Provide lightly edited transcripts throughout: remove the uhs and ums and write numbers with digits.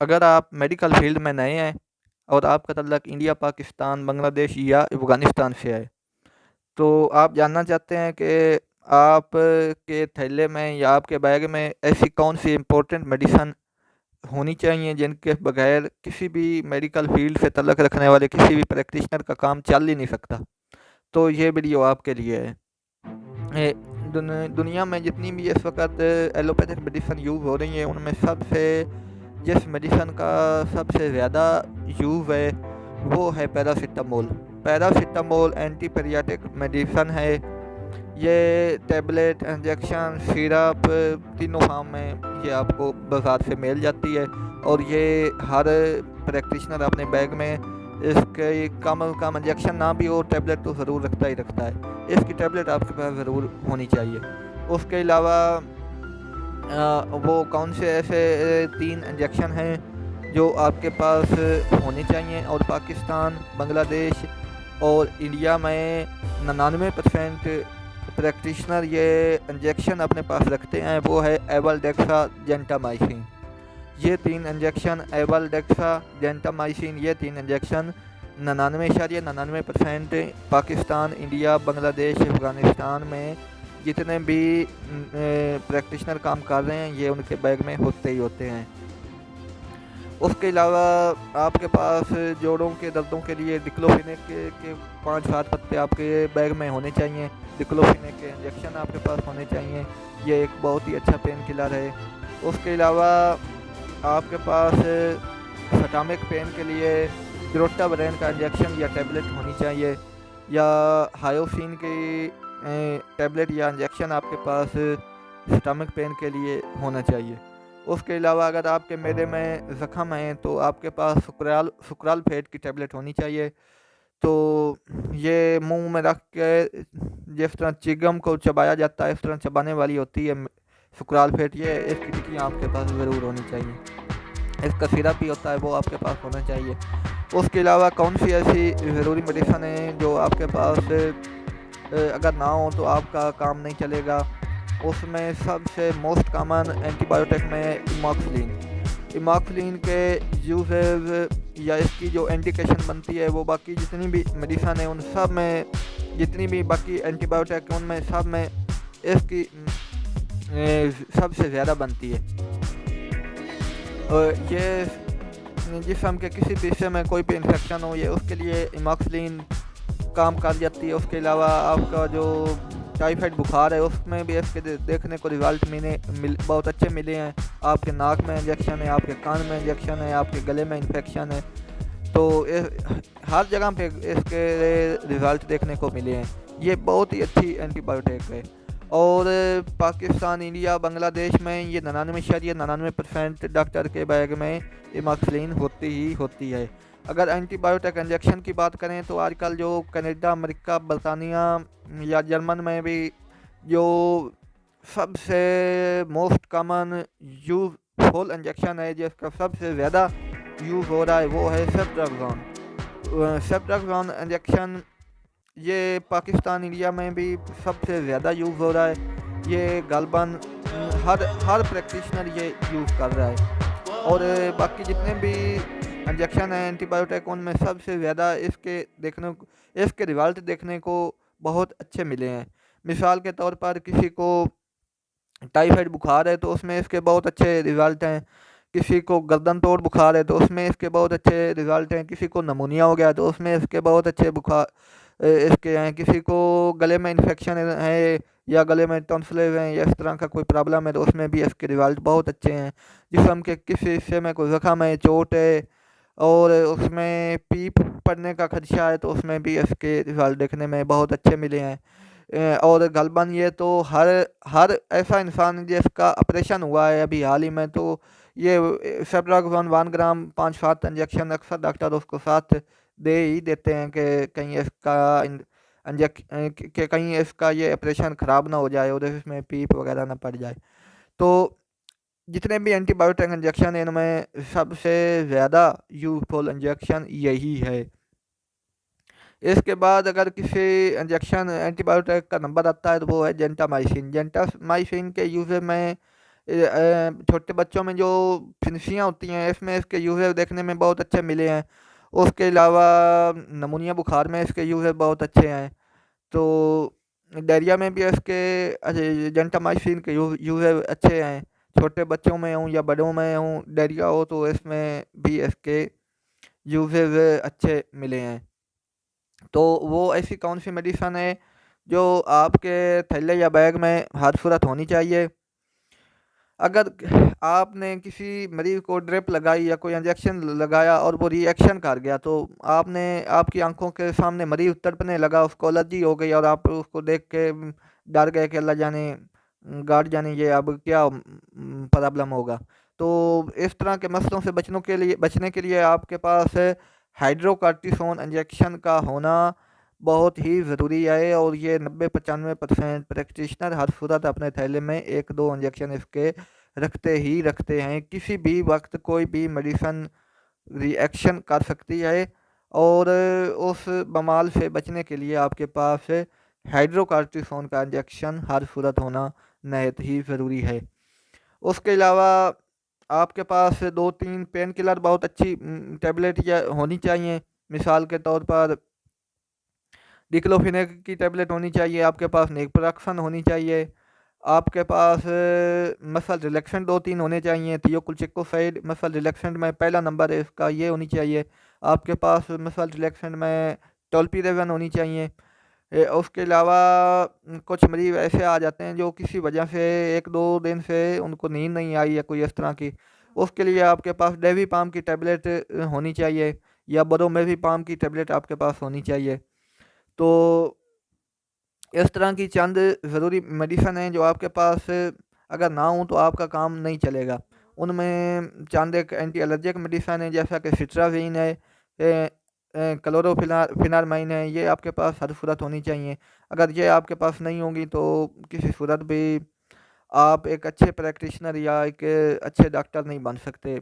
अगर आप medical field में नए हैं और आपका तल्लक इंडिया, पाकिस्तान, बांग्लादेश या अफ़गानिस्तान से है, तो आप जानना चाहते हैं कि आप के थैले में या आपके बैग में ऐसी कौन-सी इम्पोर्टेंट मेडिसिन होनी चाहिए जिनके बगैर किसी भी मेडिकल फील्ड से तल्लक रखने वाले किसी भी प्रैक्टिशनर का काम चल ही नहीं सकता। तो ये वीडियो आपके लिए है। ए, दुनिया में जितनी भी इस वक़्त एलोपैथिक मेडिसिन यूज़ हो रही हैं, उनमें सबसे जिस मेडिसिन का सबसे ज़्यादा यूज़ है, वो है पैरासिटामोल। पैरासिटामोल एंटीपीरियाटिक मेडिसिन है। ये टैबलेट, इंजेक्शन, सिरप तीनों फॉर्म में ये आपको बाज़ार से मिल जाती है और ये हर प्रैक्टिशनर अपने बैग में इसके कम इंजेक्शन ना भी हो, टैबलेट तो ज़रूर रखता ही रखता है। इसकी टैबलेट आपके पास ज़रूर होनी चाहिए। उसके अलावा वो कौन से ऐसे 3 इंजेक्शन हैं जो आपके पास होने चाहिए और पाकिस्तान, बांग्लादेश और इंडिया में 99% प्रैक्टिशनर ये इंजेक्शन अपने पास रखते हैं, वो है एवलडेक्सा, जेंटामाइसिन। ये 3 इंजेक्शन एवलडेक्सा, जेंटामाइसिन, ये 3 इंजेक्शन 99.99% पाकिस्तान, इंडिया, बांग्लादेश, अफ़गानिस्तान में जितने भी प्रैक्टिशनर काम कर रहे हैं, ये उनके बैग में होते ही होते हैं। उसके अलावा आपके पास जोड़ों के दर्दों के लिए डिक्लोफिनेक के 5-7 पत्ते आपके बैग में होने चाहिए। डिक्लोफिनेक के इंजेक्शन आपके पास होने चाहिए। ये एक बहुत ही अच्छा पेन किलर है। उसके अलावा आपके पास स्टमक पेन के लिए ड्रोटाबरेन का इंजेक्शन या टैबलेट होनी चाहिए, या हायोसिन की टैबलेट या इंजेक्शन आपके पास स्टमक पेन के लिए होना चाहिए। उसके अलावा अगर आपके मैदे में ज़ख़म हैं तो आपके पास सुकराल फेट की टैबलेट होनी चाहिए। तो ये मुंह में रख के जिस तरह चिगम को चबाया जाता है, इस तरह चबाने वाली होती है सुकराल फेट, ये इसकी टिक्कियाँ आपके पास ज़रूर होनी चाहिए। इसका सिरप भी होता है, वो आपके पास होना चाहिए। उसके अलावा कौन सी ऐसी ज़रूरी मेडिसिन है जो आपके पास अगर ना हो तो आपका काम नहीं चलेगा। उसमें सबसे मोस्ट कॉमन एंटीबायोटिक में इमॉक्सिलिन के यूसेज या इसकी जो इंडिकेशन बनती है, वो बाकी जितनी भी मेडिसिन है उन सब में, जितनी भी बाकी एंटीबायोटिक उनमें सब में इसकी सबसे ज़्यादा बनती है। और ये जिस्म के किसी भी हिस्से में कोई भी इन्फेक्शन हो, ये उसके लिए इमॉक्सिलिन काम कर जाती है। उसके अलावा आपका जो टाइफाइड बुखार है, उसमें भी इसके देखने को रिजल्ट बहुत अच्छे मिले हैं। आपके नाक में इंजेक्शन है, आपके कान में इंजेक्शन है, आपके गले में इन्फेक्शन है, तो हर जगह पे इसके रिजल्ट देखने को मिले हैं। ये बहुत ही अच्छी एंटीबायोटिक है और पाकिस्तान, इंडिया, बांग्लादेश में ये 99.99% डॉक्टर के बैग में इमॉक्सिलिन होती ही होती है। अगर एंटीबायोटिक इंजेक्शन की बात करें तो आजकल जो कनाडा, अमेरिका, बरतानिया या जर्मन में भी जो सबसे मोस्ट कॉमन यूजफुल इंजेक्शन है, जिसका सबसे ज़्यादा यूज़ हो रहा है, वो है सेफ्ट्राक्सोन। सेफ्ट्राक्सोन इंजेक्शन ये पाकिस्तान, इंडिया में भी सबसे ज़्यादा यूज़ हो रहा है। ये गालबन हर प्रैक्टिशनर ये यूज़ कर रहा है और बाकी जितने भी इंजेक्शन है एंटीबायोटिक, उनमें सबसे ज़्यादा इसके रिजल्ट देखने को बहुत अच्छे मिले हैं। मिसाल के तौर पर किसी को टाइफाइड बुखार है तो उसमें इसके बहुत अच्छे रिजल्ट हैं। किसी को गर्दन तोड़ बुखार है तो उसमें इसके बहुत अच्छे रिजल्ट हैं। किसी को नमूनिया हो गया तो उसमें इसके बहुत अच्छे इसके हैं। किसी को गले में इन्फेक्शन है या गले में टॉन्सिलेज हैं या इस तरह का कोई प्रॉब्लम है तो उसमें भी इसके रिजल्ट बहुत अच्छे हैं। जिस्म के किसी हिस्से में कोई ज़ख़म है, चोट है और उसमें पीप पड़ने का खदशा है तो उसमें भी इसके रिजल्ट देखने में बहुत अच्छे मिले हैं। और गालबन ये तो हर ऐसा इंसान जिसका ऑपरेशन हुआ है अभी हाल ही में, तो ये सेफ्ट्राक्सोन 1 ग्राम 5-7 इंजेक्शन अक्सर डॉक्टर उसको साथ दे ही देते हैं कि कहीं इसका ये ऑपरेशन ख़राब ना हो जाए और इसमें पीप वगैरह ना पड़ जाए। तो जितने भी एंटीबायोटिक इंजेक्शन है, इनमें सबसे ज़्यादा यूज़फुल इंजेक्शन यही है। इसके बाद अगर किसी इंजेक्शन एंटीबायोटिक का नंबर आता है तो वो है जेंटामाइसिन। जेंटामाइसिन के यूज़ में छोटे बच्चों में जो फिनसियाँ होती हैं इसमें इसके यूज़र देखने में बहुत अच्छे मिले हैं। उसके अलावा नमूनिया बुखार में इसके यूज़र बहुत अच्छे हैं। तो डायरिया में भी इसके जेंटामाइसिन के यूज़र अच्छे हैं। छोटे बच्चों में हूँ या बड़ों में हूँ डायरिया हो तो इसमें भी इसके यूज़र अच्छे मिले हैं। तो वो ऐसी कौन सी मेडिसिन है जो आपके थैले या बैग में हर सूरत होनी चाहिए। अगर आपने किसी मरीज़ को ड्रिप लगाई या कोई इंजेक्शन लगाया और वो रिएक्शन कर गया तो आपने आपकी आंखों के सामने मरीज़ तड़पने लगा, उसको एलर्जी हो गई और आप उसको देख के डर गए कि अल्लाह जाने गॉड जाने ये अब क्या प्रॉब्लम होगा। तो इस तरह के मसलों से बचने के लिए आपके पास हाइड्रोकॉर्टिसोन इंजेक्शन का होना बहुत ही ज़रूरी है और ये 90-95% प्रैक्टिशनर हर सूरत अपने थैले में 1-2 इंजेक्शन इसके रखते ही रखते हैं। किसी भी वक्त कोई भी मेडिसिन रिएक्शन कर सकती है और उस बवाल से बचने के लिए आपके पास हाइड्रोकॉर्टिसोन का इंजेक्शन हर सूरत होना नहायत ही ज़रूरी है। उसके अलावा आपके पास 2-3 पेन किलर बहुत अच्छी टैबलेट या होनी चाहिए। मिसाल के तौर पर डिक्लोफिनेक की टैबलेट होनी चाहिए, आपके पास नेप्रॉक्सन होनी चाहिए, आपके पास मसल रिलैक्सेंट 2-3 होने चाहिए। थियोकुलचिकोसाइड मसल रिलैक्सेंट में पहला नंबर है इसका, ये होनी चाहिए। आपके पास मसल रिलैक्सेंट में टोल्पिरेवन होनी चाहिए। उसके अलावा कुछ मरीज़ ऐसे आ जाते हैं जो किसी वजह से 1-2 दिन से उनको नींद नहीं आई या कोई इस तरह की, उसके लिए आपके पास डेविपाम की टैबलेट होनी चाहिए या ब्रोमेविपाम की टैबलेट आपके पास होनी चाहिए। तो इस तरह की चंद ज़रूरी मेडिसिन हैं जो आपके पास अगर ना हो तो आपका काम नहीं चलेगा। उनमें चंद एक एंटी एलर्जिक मेडिसिन है जैसा कि सिट्राज़ीन है, क्लोरोफिनारमाइन है, ये आपके पास हर सूरत होनी चाहिए। अगर ये आपके पास नहीं होंगी तो किसी सूरत भी आप एक अच्छे प्रैक्टिशनर या एक अच्छे डॉक्टर नहीं बन सकते।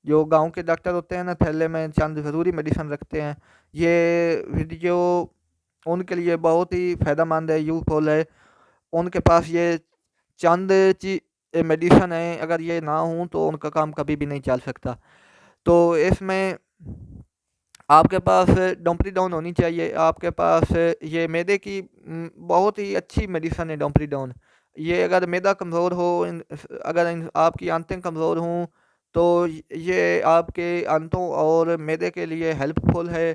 जो गाँव के डॉक्टर होते हैं ना थैले में चंद ज़रूरी मेडिसिन रखते हैं। ये वीडियो उनके लिए बहुत ही फ़ायदेमंद है, यूज़फुल है। उनके पास ये चंद ची मेडिसिन है, अगर ये ना हों तो उनका काम कभी भी नहीं चल सकता। तो इसमें आपके पास डोमपेरिडोन होनी चाहिए, आपके पास ये मैदे की बहुत ही अच्छी मेडिसिन है डोमपेरिडोन। ये अगर मैदा कमज़ोर हो अगर आपकी आंतें कमज़ोर हों तो ये आपके आंतों और मैदे के लिए हेल्पफुल है।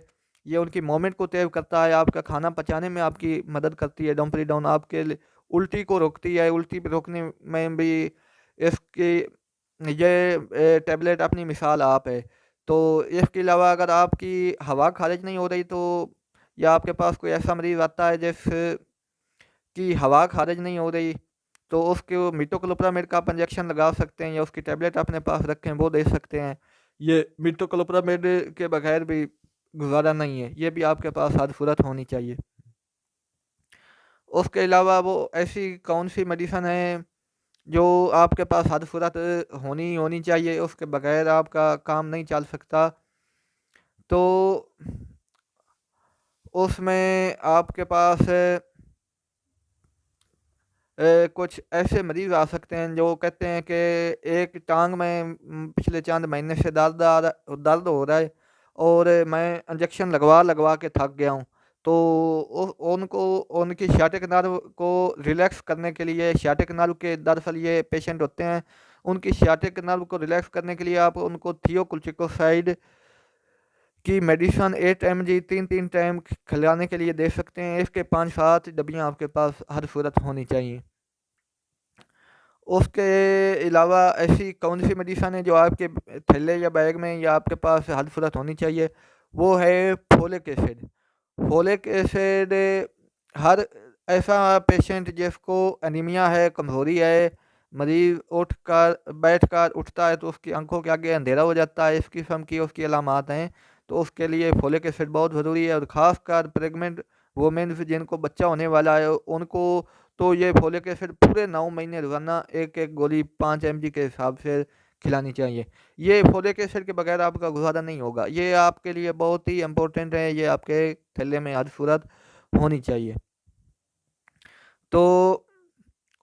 ये उनकी मूवमेंट को तेज़ करता है, आपका खाना पचाने में आपकी मदद करती है। डोमपेरिडोन आपके उल्टी को रोकती है, उल्टी रोकने में भी इसकी ये टैबलेट अपनी मिसाल आप है। तो इसके अलावा अगर आपकी हवा खारिज नहीं हो रही तो या आपके पास कोई ऐसा मरीज़ आता है जिसकी हवा खारिज नहीं हो रही तो उसको मिटोक्लोप्रामेड का आप इंजेक्शन लगा सकते हैं या उसकी टैबलेट अपने पास रखें वो दे सकते हैं। ये मिटोक्लोप्रामेड के बगैर भी गुजारा नहीं है, ये भी आपके पास हर सूरत होनी चाहिए। उसके अलावा वो ऐसी कौन सी मेडिसिन है जो आपके पास हर सूरत होनी होनी चाहिए, उसके बगैर आपका काम नहीं चल सकता। तो उसमें आपके पास कुछ ऐसे मरीज़ आ सकते हैं जो कहते हैं कि एक टांग में पिछले चंद महीने से दर्द हो रहा है और मैं इंजेक्शन लगवा लगवा के थक गया हूँ। तो उनको उनकी sciatic नर्व को रिलैक्स करने के लिए sciatic नर्व के दरअसल ये पेशेंट होते हैं, उनकी sciatic नर्व को रिलैक्स करने के लिए आप उनको थियोकुलचिकोसाइड की मेडिसिन 8 mg 3-3 टाइम खिलाने के लिए दे सकते हैं। इसके 5-7 डब्बियाँ आपके पास हर सूरत होनी चाहिए। उसके अलावा ऐसी कौन सी मेडिसिन है जो आपके थैले या बैग में या आपके पास हर सूरत होनी चाहिए, वो है फोलिक एसिड। फोलिक एसिड हर ऐसा पेशेंट जिसको एनीमिया है, कमज़ोरी है, मरीज़ बैठकर उठता है तो उसकी आंखों के आगे अंधेरा हो जाता है, इस किस्म की उसकी अलामात हैं, तो उसके लिए फोलिक एसिड बहुत ज़रूरी है। और ख़ासकर प्रेग्नेंट वुमेन्स जिनको बच्चा होने वाला है उनको तो ये फोलिक एसिड पूरे 9 महीने रोज़ाना 1-1 गोली 5 mg के हिसाब से खिलानी चाहिए। ये फोलिक एसिड के बगैर आपका गुज़ारा नहीं होगा, ये आपके लिए बहुत ही इम्पोर्टेंट है, ये आपके थैले में हर सूरत होनी चाहिए। तो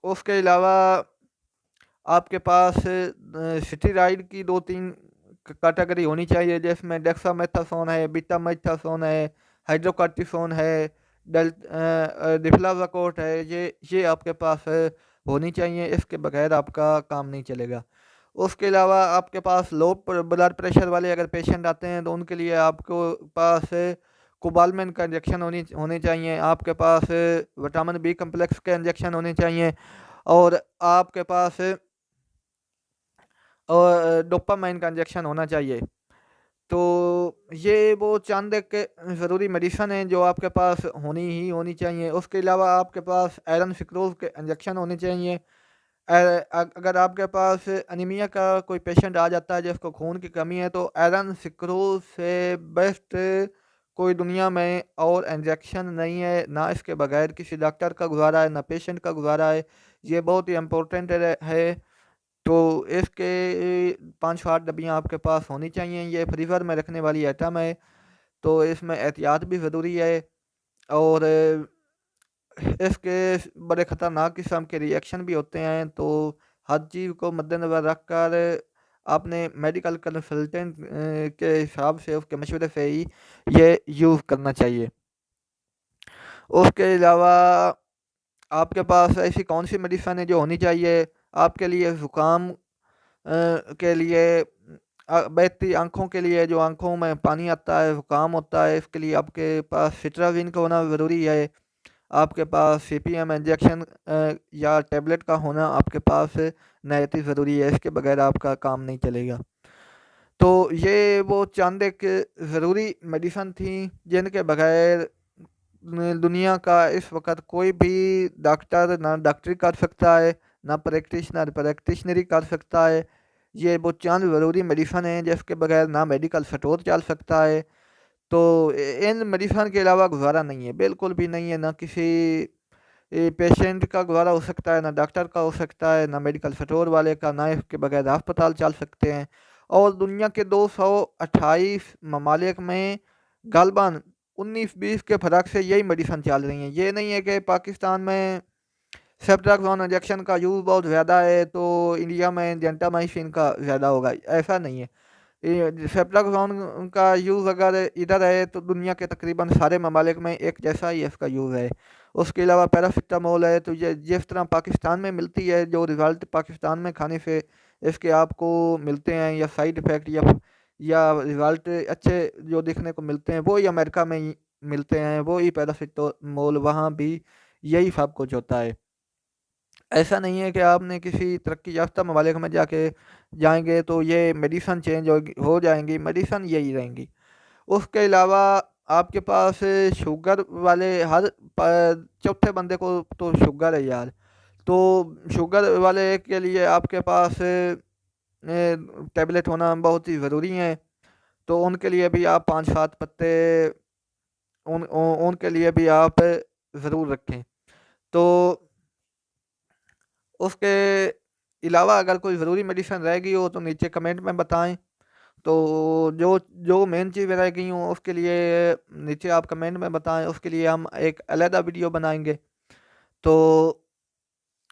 उसके अलावा आपके पास स्टेरॉइड की 2-3 कैटेगरी होनी चाहिए, जिसमें डेक्सामेथासोन है, बीटामेथासोन है, हाइड्रोकॉर्टिसोन है, डिफ्लावाकोट है। ये आपके पास होनी चाहिए, इसके बगैर आपका काम नहीं चलेगा। उसके अलावा आपके पास लो ब्लड प्रेशर वाले अगर पेशेंट आते हैं तो उनके लिए आपको पास कोबालमिन का इंजेक्शन होने चाहिए, आपके पास विटामिन बी कम्प्लेक्स के इंजेक्शन होने चाहिए, और आपके पास और डोपामाइन का इंजेक्शन होना चाहिए। तो ये वो चंद एक ज़रूरी मेडिसन हैं जो आपके पास होनी ही होनी चाहिए। उसके अलावा आपके पास आयरन सुक्रोज के इंजेक्शन होने चाहिए। अगर आपके पास अनीमिया का कोई पेशेंट आ जाता है जिसको खून की कमी है, तो आयरन सुक्रोज से बेस्ट कोई दुनिया में और इंजेक्शन नहीं है। ना इसके बगैर किसी डॉक्टर का गुजारा है, ना पेशेंट का गुजारा है। ये बहुत ही इम्पोर्टेंट है। तो इसके 5-8 डब्बियाँ आपके पास होनी चाहिए। ये फ्रीज़र में रखने वाली आइटम है, तो इसमें एहतियात भी ज़रूरी है। और इसके बड़े ख़तरनाक किस्म के रिएक्शन भी होते हैं, तो हर चीज़ को मद्देनज़र रख कर आपने मेडिकल कंसल्टेंट के हिसाब से, उसके मशवरे से ही ये यूज़ करना चाहिए। उसके अलावा आपके पास ऐसी कौन सी मेडिसिन है जो होनी चाहिए आपके लिए? ज़ुकाम के लिए, बहती आँखों के लिए, जो आँखों में पानी आता है, ज़ुकाम होता है, इसके लिए आपके पास सिट्राज़िन का होना ज़रूरी है। आपके पास सीपीएम इंजेक्शन या टैबलेट का होना आपके पास नहायत ही ज़रूरी है, इसके बगैर आपका काम नहीं चलेगा। तो ये वो चंद एक ज़रूरी मेडिसिन थी जिनके बगैर दुनिया का इस वक्त कोई भी डॉक्टर ना डॉक्टरी कर सकता है, ना प्रैक्टिशनर प्रैक्टिशनरी कर सकता है। ये वो चंद ज़रूरी मेडिसिन हैं जिसके बगैर ना मेडिकल स्टोर चल सकता है। तो इन मेडिसिन के अलावा गुजारा नहीं है, बिल्कुल भी नहीं है। ना किसी पेशेंट का गुजारा हो सकता है, ना डॉक्टर का हो सकता है, ना मेडिकल स्टोर वाले का, ना इसके बगैर अस्पताल चल सकते हैं। और दुनिया के 228 ममालिक में गालबन 19-20 के फ़र्क से यही मेडिसिन चल रही हैं। ये नहीं है कि पाकिस्तान में सेफ्ट्राक्सोन इंजेक्शन का यूज़ बहुत ज़्यादा है तो इंडिया में जेंटामाइसिन का ज़्यादा होगा, ऐसा नहीं है। ये सेफ्ट्राक्सोन का यूज़ अगर इधर है तो दुनिया के तकरीबन सारे ममालिक में एक जैसा ही इसका यूज़ है। उसके अलावा पैरासिटामोल है, तो ये जिस तरह पाकिस्तान में मिलती है, जो रिज़ल्ट पाकिस्तान में खाने से इसके आपको मिलते हैं, या साइड इफ़ेक्ट या रिज़ल्ट अच्छे जो देखने को मिलते हैं, वो ही अमेरिका में ही मिलते हैं, वो ही पैरासिटामोल वहाँ भी यही सब कुछ होता है। ऐसा नहीं है कि आपने किसी तरक्की याफ्ता ममालिक में जाएंगे तो ये मेडिसन चेंज हो जाएंगी, मेडिसन यही रहेंगी। उसके अलावा आपके पास शुगर वाले हर चौथे बंदे को तो शुगर है यार, तो शुगर वाले के लिए आपके पास टैबलेट होना बहुत ही ज़रूरी है। तो उनके लिए भी आप 5-7 पत्ते उनके लिए भी आप ज़रूर रखें। तो उसके अलावा अगर कोई ज़रूरी मेडिसिन रह गई हो तो नीचे कमेंट में बताएं। तो जो जो मेन चीज़ रह गई हों उसके लिए नीचे आप कमेंट में बताएं, उसके लिए हम एक अलग वीडियो बनाएंगे। तो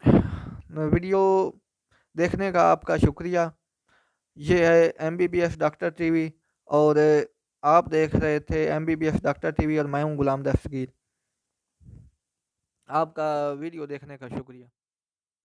वीडियो देखने का आपका शुक्रिया। ये है MBBS डॉक्टर टीवी, और आप देख रहे थे MBBS डॉक्टर टीवी, और मैं हूं गुलाम दस्तगीर। आपका वीडियो देखने का शुक्रिया।